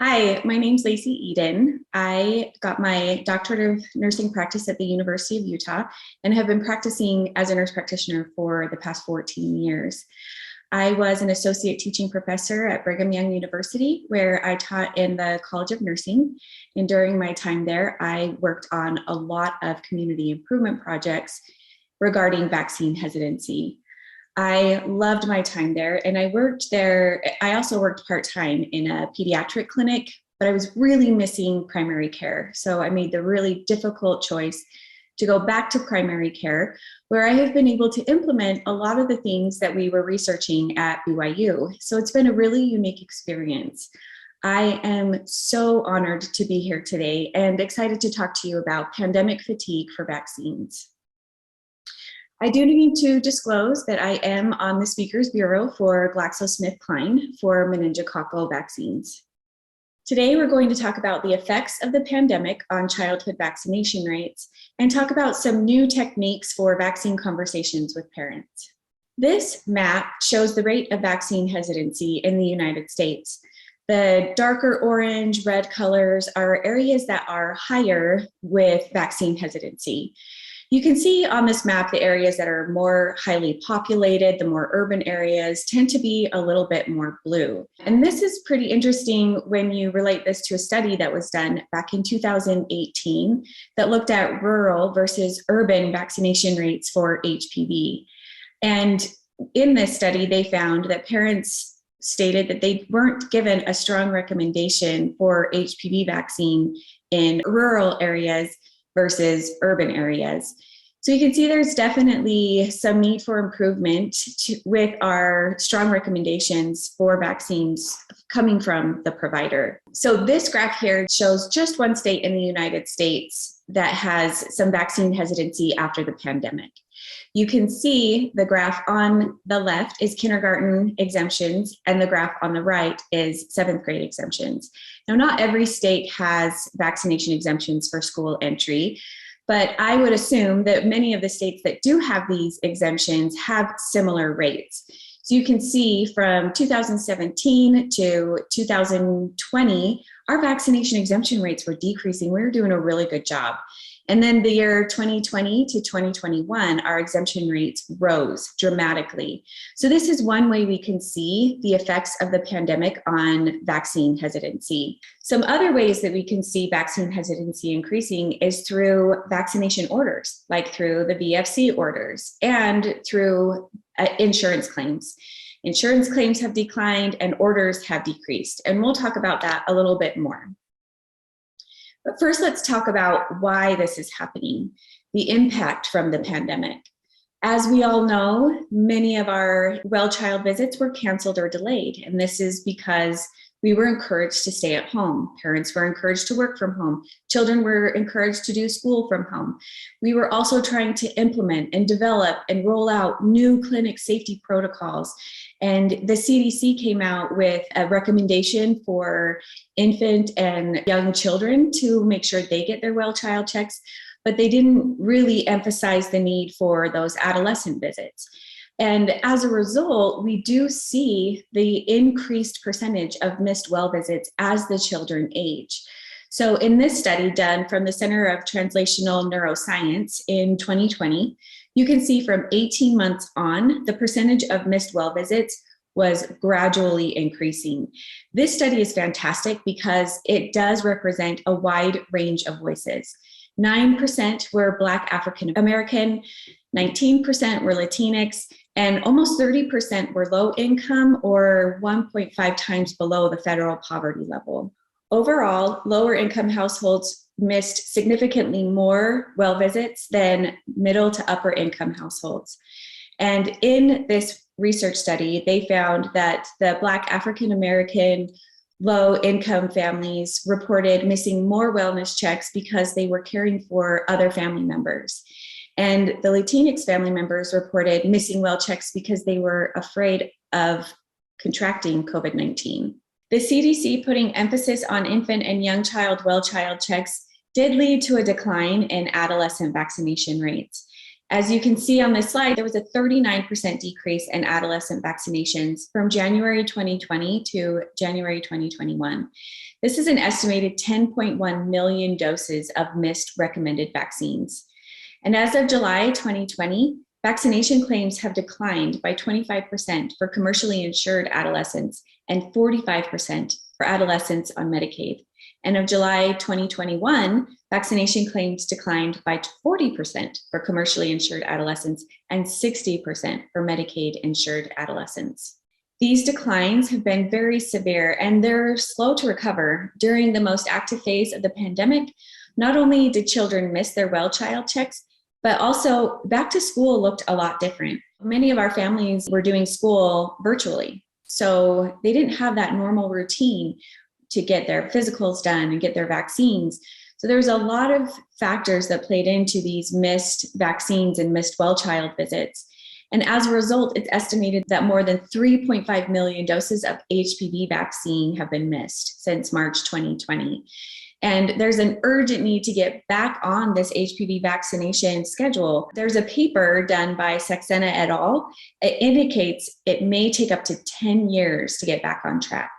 Hi, my name's Lacey Eden. I got my doctorate of nursing practice at the University of Utah and have been practicing as a nurse practitioner for the past 14 years. I was an associate teaching professor at Brigham Young University, where I taught in the College of Nursing. And during my time there, I worked on a lot of community improvement projects regarding vaccine hesitancy. I loved my time there, and I worked there. I also worked part-time in a pediatric clinic, but I was really missing primary care. So I made the really difficult choice to go back to primary care, where I have been able to implement a lot of the things that we were researching at BYU. So it's been a really unique experience. I am so honored to be here today and excited to talk to you about pandemic fatigue for vaccines. I do need to disclose that I am on the Speakers Bureau for GlaxoSmithKline for meningococcal vaccines. Today, we're going to talk about the effects of the pandemic on childhood vaccination rates and talk about some new techniques for vaccine conversations with parents. This map shows the rate of vaccine hesitancy in the United States. The darker orange, red colors are areas that are higher with vaccine hesitancy. You can see on this map the areas that are more highly populated, the more urban areas tend to be a little bit more blue. And this is pretty interesting when you relate this to a study that was done back in 2018 that looked at rural versus urban vaccination rates for HPV. And in this study, they found that parents stated that they weren't given a strong recommendation for HPV vaccine in rural areas versus urban areas. So you can see there's definitely some need for improvement with our strong recommendations for vaccines coming from the provider. So this graph here shows just one state in the United States that has some vaccine hesitancy after the pandemic. You can see the graph on the left is kindergarten exemptions, and the graph on the right is 7th grade exemptions. Now, not every state has vaccination exemptions for school entry, but I would assume that many of the states that do have these exemptions have similar rates. So you can see from 2017 to 2020, our vaccination exemption rates were decreasing. We were doing a really good job. And then the year 2020 to 2021, our exemption rates rose dramatically. So this is one way we can see the effects of the pandemic on vaccine hesitancy. Some other ways that we can see vaccine hesitancy increasing is through vaccination orders, like through the VFC orders and through insurance claims. Insurance claims have declined and orders have decreased. And we'll talk about that a little bit more. But first, let's talk about why this is happening, the impact from the pandemic. As we all know, many of our well child visits were canceled or delayed, and this is because we were encouraged to stay at home. Parents were encouraged to work from home. Children were encouraged to do school from home. We were also trying to implement and develop and roll out new clinic safety protocols. And the CDC came out with a recommendation for infant and young children to make sure they get their well child checks, but they didn't really emphasize the need for those adolescent visits. And as a result, we do see the increased percentage of missed well visits as the children age. So in this study done from the Center of Translational Neuroscience in 2020, you can see from 18 months on, the percentage of missed well visits was gradually increasing. This study is fantastic because it does represent a wide range of voices. 9% were Black African American, 19% were Latinx, and almost 30% were low income or 1.5 times below the federal poverty level. Overall, lower income households missed significantly more well visits than middle to upper income households. And in this research study, they found that the Black African American low income families reported missing more wellness checks because they were caring for other family members. And the Latinx family members reported missing well checks because they were afraid of contracting COVID-19. The CDC putting emphasis on infant and young child well child checks did lead to a decline in adolescent vaccination rates. As you can see on this slide, there was a 39% decrease in adolescent vaccinations from January 2020 to January 2021. This is an estimated 10.1 million doses of missed recommended vaccines. And as of July 2020, vaccination claims have declined by 25% for commercially insured adolescents and 45% for adolescents on Medicaid. And of July 2021, vaccination claims declined by 40% for commercially insured adolescents and 60% for Medicaid insured adolescents. These declines have been very severe and they're slow to recover. During the most active phase of the pandemic, not only did children miss their well child checks, but also back to school looked a lot different. Many of our families were doing school virtually, so they didn't have that normal routine to get their physicals done and get their vaccines. So there's a lot of factors that played into these missed vaccines and missed well child visits. And as a result, it's estimated that more than 3.5 million doses of HPV vaccine have been missed since March 2020. And there's an urgent need to get back on this HPV vaccination schedule. There's a paper done by Saxena et al. It indicates it may take up to 10 years to get back on track.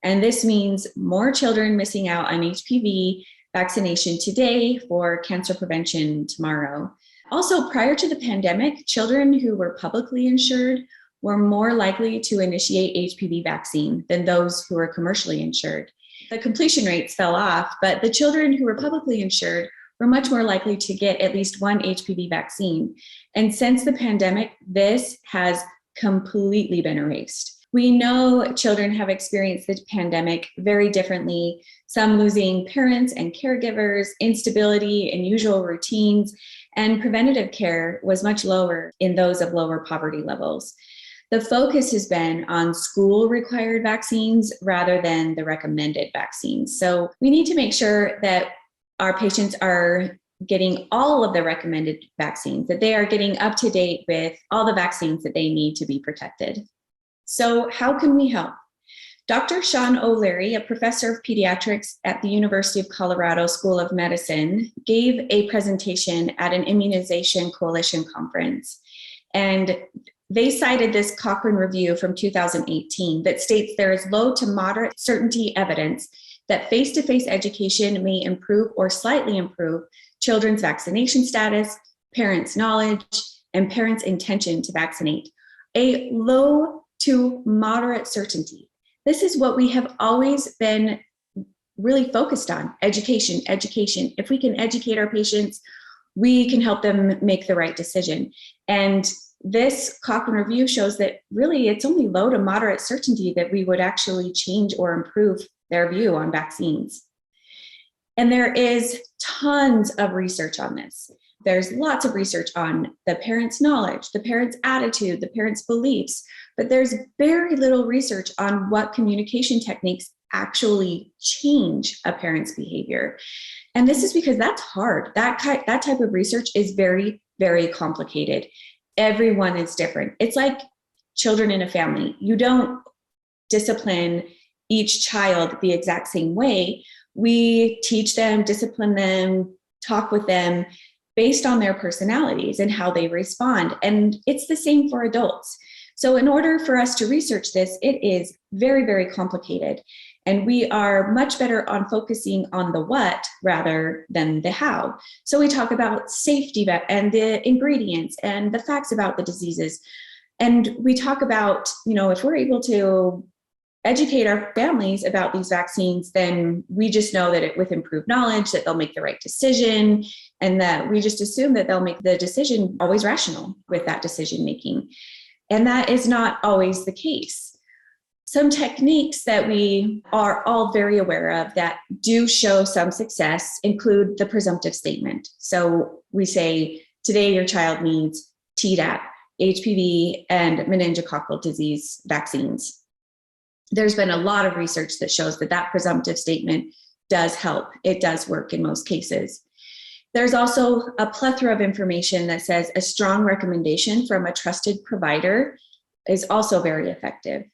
And this means more children missing out on HPV vaccination today for cancer prevention tomorrow. Also, prior to the pandemic, children who were publicly insured were more likely to initiate HPV vaccine than those who were commercially insured. The completion rates fell off, but the children who were publicly insured were much more likely to get at least one HPV vaccine. And since the pandemic, this has completely been erased. We know children have experienced the pandemic very differently, some losing parents and caregivers, instability in usual routines, and preventative care was much lower in those of lower poverty levels. The focus has been on school-required vaccines rather than the recommended vaccines. So we need to make sure that our patients are getting all of the recommended vaccines, that they are getting up to date with all the vaccines that they need to be protected. So how can we help? Dr. Sean O'Leary, a professor of pediatrics at the University of Colorado School of Medicine, gave a presentation at an Immunization Coalition conference. And they cited this Cochrane review from 2018 that states there is low to moderate certainty evidence that face-to-face education may improve or slightly improve children's vaccination status, parents' knowledge, and parents' intention to vaccinate. A low to moderate certainty. This is what we have always been really focused on, education, education. If we can educate our patients, we can help them make the right decision. And this Cochrane review shows that really it's only low to moderate certainty that we would actually change or improve their view on vaccines. And there is tons of research on this. There's lots of research on the parents' knowledge, the parents' attitude, the parents' beliefs, but there's very little research on what communication techniques actually change a parent's behavior. And this is because that's hard. That type of research is very, very complicated. Everyone is different. It's like children in a family. You don't discipline each child the exact same way. We teach them, discipline them, talk with them based on their personalities and how they respond. And it's the same for adults. So in order for us to research this, it is very, very complicated. And we are much better on focusing on the what rather than the how. So we talk about safety and the ingredients and the facts about the diseases. And we talk about, if we're able to educate our families about these vaccines, then we just know that with improved knowledge that they'll make the right decision, and that we just assume that they'll make the decision always rational with that decision making. And that is not always the case. Some techniques that we are all very aware of that do show some success include the presumptive statement. So we say, today your child needs Tdap, HPV, and meningococcal disease vaccines. There's been a lot of research that shows that presumptive statement does help. It does work in most cases. There's also a plethora of information that says a strong recommendation from a trusted provider is also very effective.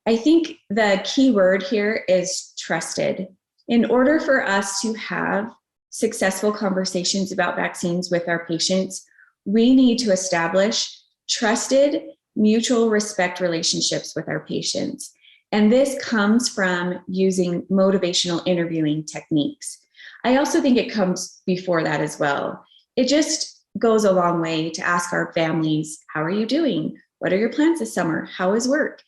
I think the key word here is trusted. In order for us to have successful conversations about vaccines with our patients, we need to establish trusted, mutual respect relationships with our patients. And this comes from using motivational interviewing techniques. I also think it comes before that as well. It just goes a long way to ask our families, how are you doing? What are your plans this summer? How is work?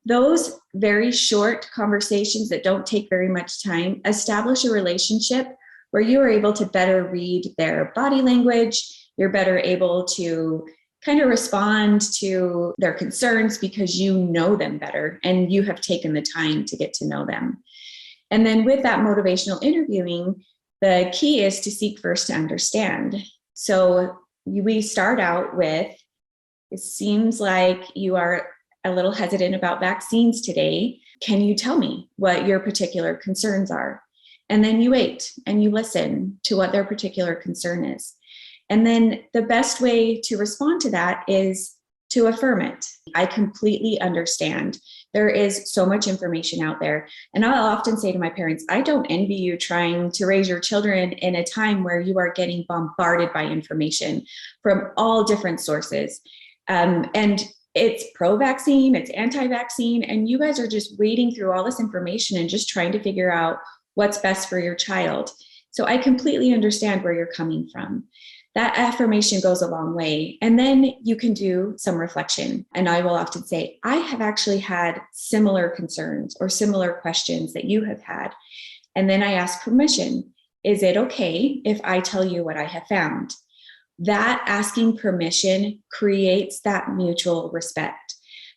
Those very short conversations that don't take very much time establish a relationship where you are able to better read their body language. You're better able to kind of respond to their concerns because you know them better and you have taken the time to get to know them. And then with that motivational interviewing, the key is to seek first to understand. So we start out with, it seems like you are a little hesitant about vaccines today. Can you tell me what your particular concerns are? And then you wait and you listen to what their particular concern is. And then the best way to respond to that is to affirm it. I completely understand. There is so much information out there. And I'll often say to my parents, I don't envy you trying to raise your children in a time where you are getting bombarded by information from all different sources. And it's pro-vaccine, it's anti-vaccine, and you guys are just wading through all this information and just trying to figure out what's best for your child. So I completely understand where you're coming from. That affirmation goes a long way. And then you can do some reflection. And I will often say, I have actually had similar concerns or similar questions that you have had. And then I ask permission. Is it okay if I tell you what I have found? That asking permission creates that mutual respect.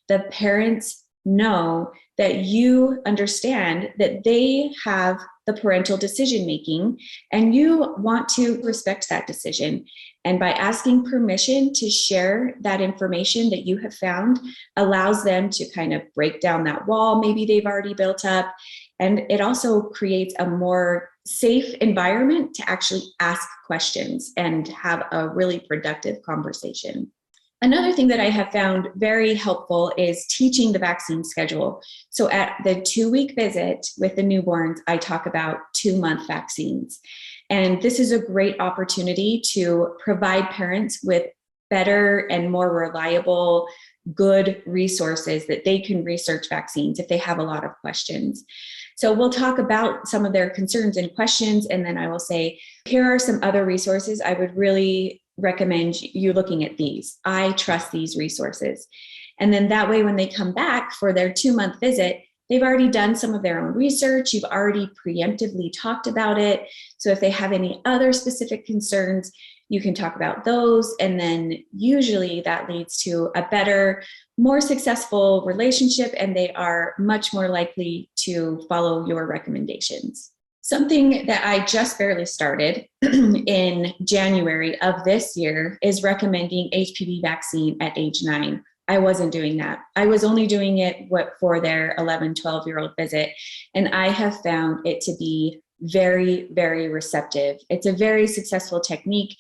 The parents know that you understand that they have the parental decision making and you want to respect that decision. And by asking permission to share that information that you have found allows them to kind of break down that wall maybe they've already built up. And it also creates a more safe environment to actually ask questions and have a really productive conversation. Another thing that I have found very helpful is teaching the vaccine schedule. So at the 2-week visit with the newborns, I talk about 2-month vaccines. And this is a great opportunity to provide parents with better and more reliable, good resources that they can research vaccines if they have a lot of questions. So we'll talk about some of their concerns and questions, and then I will say, here are some other resources I would really recommend you looking at these. I trust these resources. And then that way, when they come back for their 2-month visit, they've already done some of their own research. You've already preemptively talked about it. So if they have any other specific concerns, you can talk about those. And then usually that leads to a better, more successful relationship, and they are much more likely to follow your recommendations. Something that I just barely started in January of this year is recommending HPV vaccine at age 9. I wasn't doing that. I was only doing it for their 11, 12-year-old visit. And I have found it to be very, very receptive. It's a very successful technique.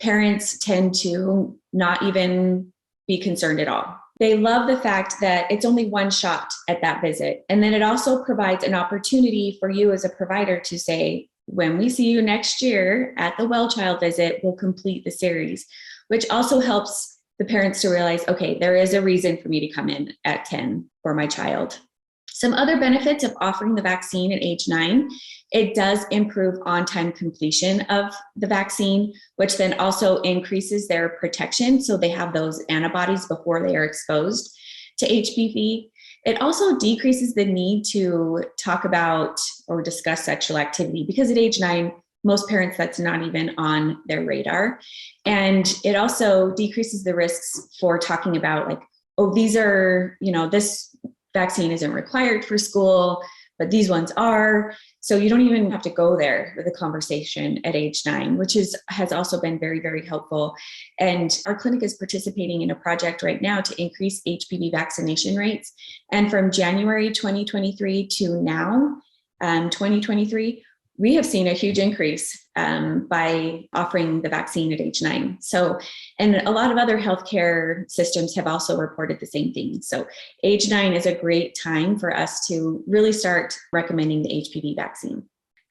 Parents tend to not even be concerned at all. They love the fact that it's only one shot at that visit. And then it also provides an opportunity for you as a provider to say, when we see you next year at the well child visit, we'll complete the series, which also helps the parents to realize, okay, there is a reason for me to come in at 10 for my child. Some other benefits of offering the vaccine at age 9, it does improve on-time completion of the vaccine, which then also increases their protection. So they have those antibodies before they are exposed to HPV. It also decreases the need to talk about or discuss sexual activity because at age 9, most parents, that's not even on their radar. And it also decreases the risks for talking about like, oh, these are, this vaccine isn't required for school, but these ones are. So you don't even have to go there with a conversation at age 9, which has also been very, very helpful. And our clinic is participating in a project right now to increase HPV vaccination rates. And from January 2023 to now, 2023, we have seen a huge increase by offering the vaccine at age 9. So, and a lot of other healthcare systems have also reported the same thing. So age 9 is a great time for us to really start recommending the HPV vaccine.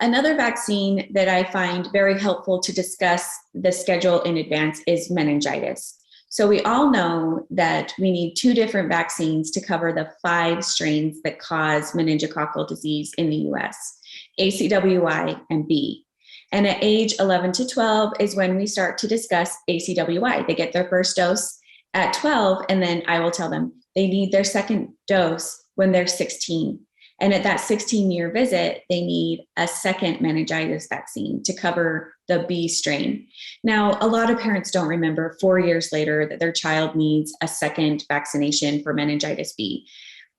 Another vaccine that I find very helpful to discuss the schedule in advance is meningitis. So we all know that we need 2 different vaccines to cover the 5 strains that cause meningococcal disease in the US, ACWY and B. And at age 11 to 12 is when we start to discuss ACWY. They get their first dose at 12, and then I will tell them they need their second dose when they're 16. And at that 16-year visit, they need a second meningitis vaccine to cover the B strain. Now, a lot of parents don't remember 4 years later that their child needs a second vaccination for meningitis B.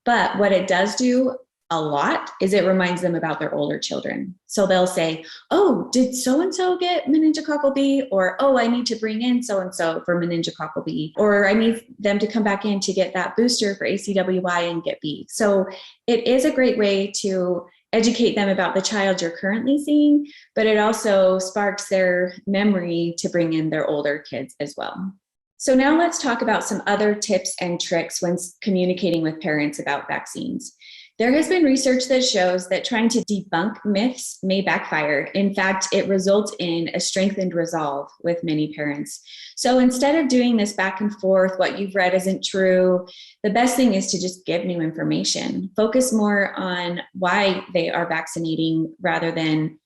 But what it does do a lot is it reminds them about their older children. So they'll say, oh, did so-and-so get meningococcal B? Or, oh, I need to bring in so-and-so for meningococcal B. Or I need them to come back in to get that booster for ACWY and get B. So it is a great way to educate them about the child you're currently seeing, but it also sparks their memory to bring in their older kids as well. So now let's talk about some other tips and tricks when communicating with parents about vaccines. There has been research that shows that trying to debunk myths may backfire. In fact, it results in a strengthened resolve with many parents. So instead of doing this back and forth, what you've read isn't true, the best thing is to just give new information. Focus more on why they are vaccinating rather than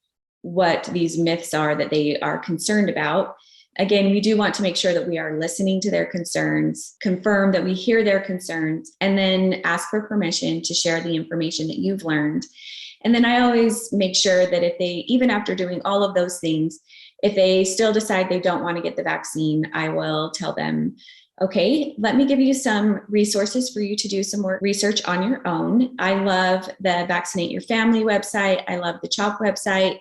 what these myths are that they are concerned about. Again, we do want to make sure that we are listening to their concerns, confirm that we hear their concerns, and then ask for permission to share the information that you've learned. And then I always make sure that if they, even after doing all of those things, if they still decide they don't want to get the vaccine, I will tell them, okay, let me give you some resources for you to do some more research on your own. I love the Vaccinate Your Family website. I love the CHOP website.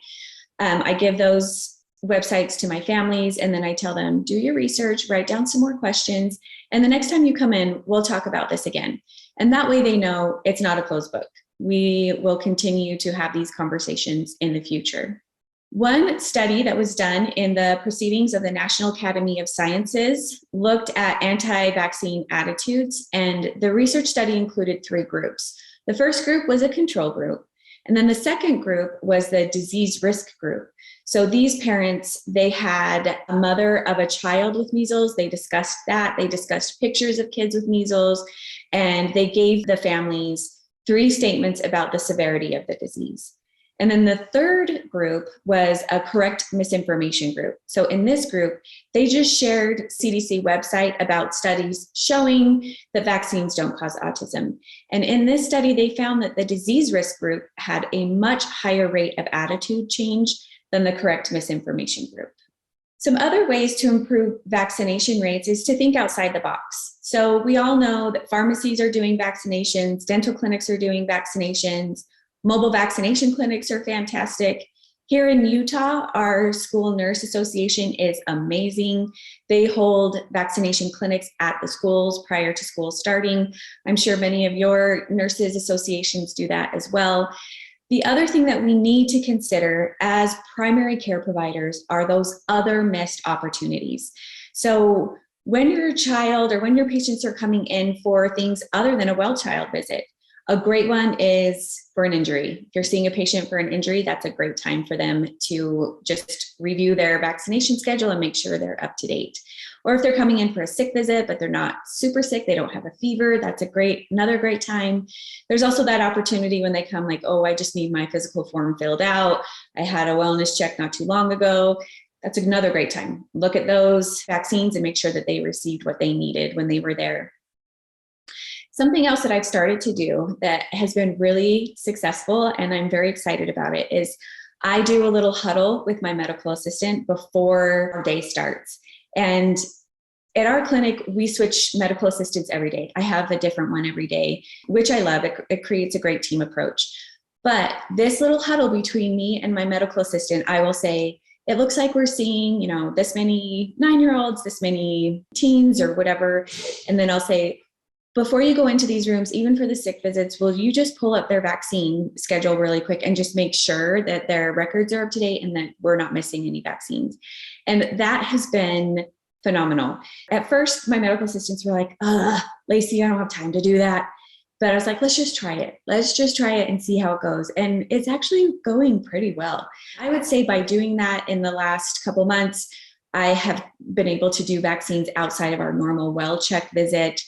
I give those websites to my families, and then I tell them, do your research, write down some more questions, and the next time you come in, we'll talk about this again. And that way they know it's not a closed book. We will continue to have these conversations in the future. One study that was done in the Proceedings of the National Academy of Sciences looked at anti-vaccine attitudes, and the research study included 3 groups. The first group was a control group, and then the second group was the disease risk group. So these parents, they had a mother of a child with measles. They discussed that. They discussed pictures of kids with measles, and they gave the families 3 statements about the severity of the disease. And then the third group was a correct misinformation group. So in this group, they just shared CDC website about studies showing that vaccines don't cause autism. And in this study, they found that the disease risk group had a much higher rate of attitude change than the correct misinformation group. Some other ways to improve vaccination rates is to think outside the box. So we all know that pharmacies are doing vaccinations, dental clinics are doing vaccinations, mobile vaccination clinics are fantastic. Here in Utah, our school nurse association is amazing. They hold vaccination clinics at the schools prior to school starting. I'm sure many of your nurses associations do that as well. The other thing that we need to consider as primary care providers are those other missed opportunities. So when your child or when your patients are coming in for things other than a well child visit, a great one is for an injury. If you're seeing a patient for an injury, that's a great time for them to just review their vaccination schedule and make sure they're up to date. Or if they're coming in for a sick visit, but they're not super sick, they don't have a fever, that's another great time. There's also that opportunity when they come like, oh, I just need my physical form filled out. I had a wellness check not too long ago. That's another great time. Look at those vaccines and make sure that they received what they needed when they were there. Something else that I've started to do that has been really successful, and I'm very excited about it, is I do a little huddle with my medical assistant before our day starts. And at our clinic, we switch medical assistants every day. I have a different one every day, which I love. It creates a great team approach. But this little huddle between me and my medical assistant, I will say, it looks like we're seeing, this many 9-year-olds, this many teens or whatever. And then I'll say, before you go into these rooms, even for the sick visits, will you just pull up their vaccine schedule really quick and just make sure that their records are up to date and that we're not missing any vaccines? And that has been phenomenal. At first, my medical assistants were like, Lacey, I don't have time to do that. But I was like, let's just try it. Let's just try it and see how it goes. And it's actually going pretty well. I would say by doing that in the last couple months, I have been able to do vaccines outside of our normal well check visit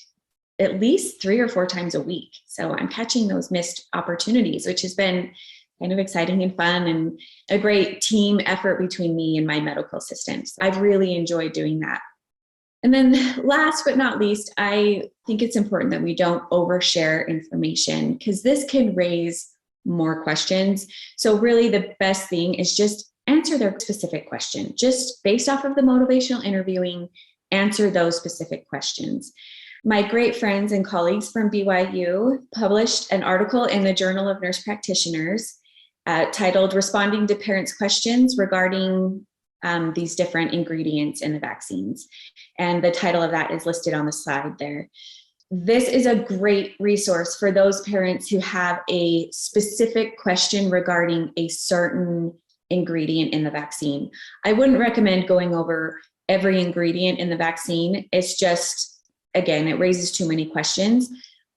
at least 3 or 4 times a week. So I'm catching those missed opportunities, which has been kind of exciting and fun and a great team effort between me and my medical assistants. I've really enjoyed doing that. And then last but not least, I think it's important that we don't overshare information because this can raise more questions. So really the best thing is just answer their specific question. Just based off of the motivational interviewing, answer those specific questions. My great friends and colleagues from BYU published an article in the Journal of Nurse Practitioners titled Responding to Parents' Questions Regarding these different ingredients in the vaccines. And the title of that is listed on the slide there. This is a great resource for those parents who have a specific question regarding a certain ingredient in the vaccine. I wouldn't recommend going over every ingredient in the vaccine. It's just, again, it raises too many questions.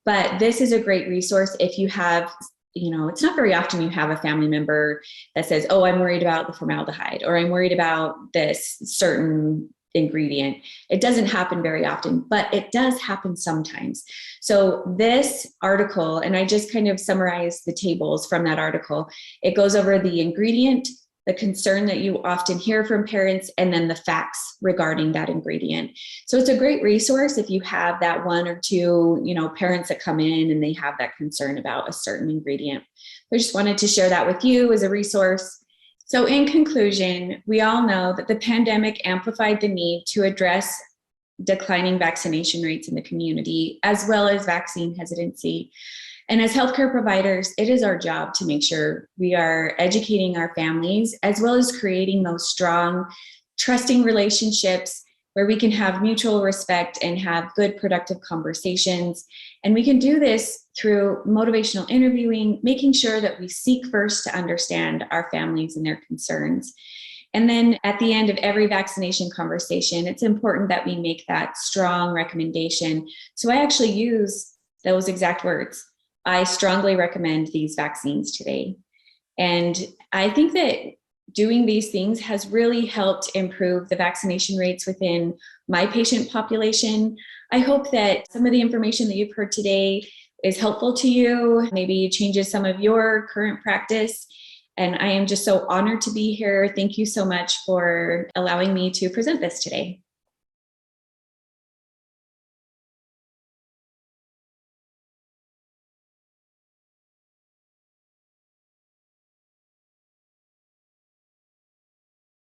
But this is a great resource if you have, it's not very often you have a family member that says, oh, I'm worried about the formaldehyde, or I'm worried about this certain ingredient. It doesn't happen very often, but it does happen sometimes. So this article, and I just kind of summarized the tables from that article, it goes over the ingredient, the concern that you often hear from parents, and then the facts regarding that ingredient. So it's a great resource if you have that 1 or 2, parents that come in and they have that concern about a certain ingredient. I just wanted to share that with you as a resource. So in conclusion, we all know that the pandemic amplified the need to address declining vaccination rates in the community, as well as vaccine hesitancy. And as healthcare providers, it is our job to make sure we are educating our families, as well as creating those strong, trusting relationships where we can have mutual respect and have good, productive conversations. And we can do this through motivational interviewing, making sure that we seek first to understand our families and their concerns. And then at the end of every vaccination conversation, it's important that we make that strong recommendation. So I actually use those exact words. I strongly recommend these vaccines today. And I think that doing these things has really helped improve the vaccination rates within my patient population. I hope that some of the information that you've heard today is helpful to you, maybe changes some of your current practice. And I am just so honored to be here. Thank you so much for allowing me to present this today.